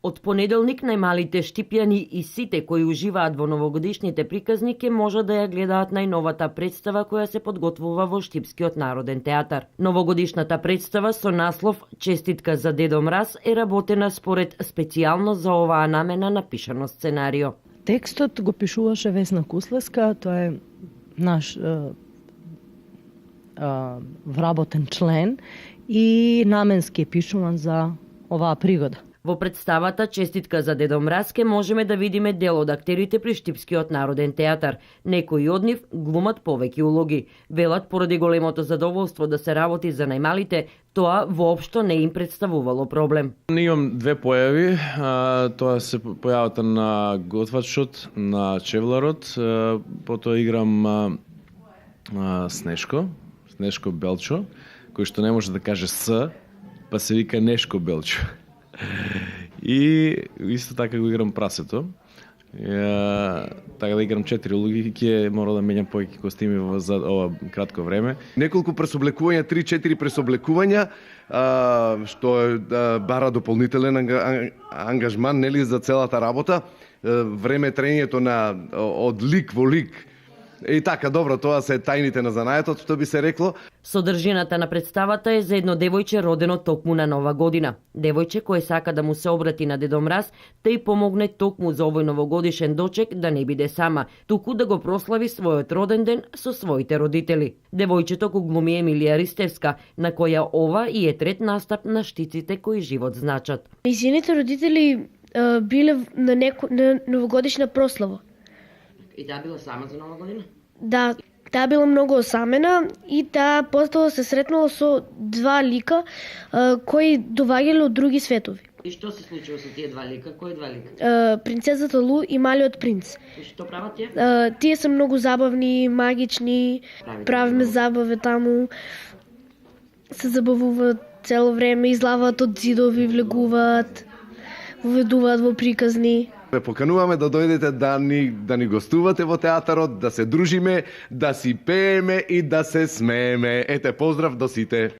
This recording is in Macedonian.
Од понеделник најмалите штипјани и сите кои уживаат во новогодишните приказни ќе може да ја гледаат најновата представа која се подготвува во Штипскиот народен театар. Новогодишната представа со наслов Честитка за Дедо Мраз е работена според специјално за оваа намена напишано сценарио. Текстот го пишуваше Весна Куслеска, тоа е наш вработен член и наменски е пишуван за оваа пригода. Во представата Честитка за Дедо Мраз ке можеме да видиме дел од актерите при Штипскиот народен театар. Некои од нив глумат повеќе улоги. Велат поради големото задоволство да се работи за најмалите, тоа воопшто не им представувало проблем. Имам две појави, тоа се појавата на готвачот, на чевларот, потоа играм Снешко Белчо, кој што не може да каже С, па се вика Нешко Белчо. И исто така го играм Прасето. Така да играм 4 улоги, ќе мора да менјам повеќе костими за ова кратко време. Неколку пресоблекувања, 3-4 пресоблекувања, што бара дополнителен ангажман, нели, за целата работа. Време тренењето на од лик во лик. И така, добро, тоа се тајните на занаетот, што би се рекло. Содржината на представата е за едно девојче родено токму на Нова година. Девојче кое сака да му се обрати на Дедо Мраз, да и помогне токму за овој новогодишен дочек да не биде сама, туку да го прослави својот роден ден со своите родители. Девојчето го глуми Емилија Ристевска, на која ова и е трет настап на Штиците кои живот значат. Нејзините родители биле на новогодишна прослава. И таа била сама за Нова година? Да, таа била многу осамена и таа постала се сретнала со два лика кои доваѓале од други светови. И што се случило со тие два лика? Кои два лика? Принцесата Лу и Малиот принц. И што прават тие? Тие се многу забавни, магични, правиме забаве таму, се забавуваат цело време, излаваат од зидови, влегуваат, воведуваат во приказни. Ве покануваме да дојдете да ни гостувате во театарот, да се дружиме, да си пееме и да се смееме. Ете, поздрав до сите!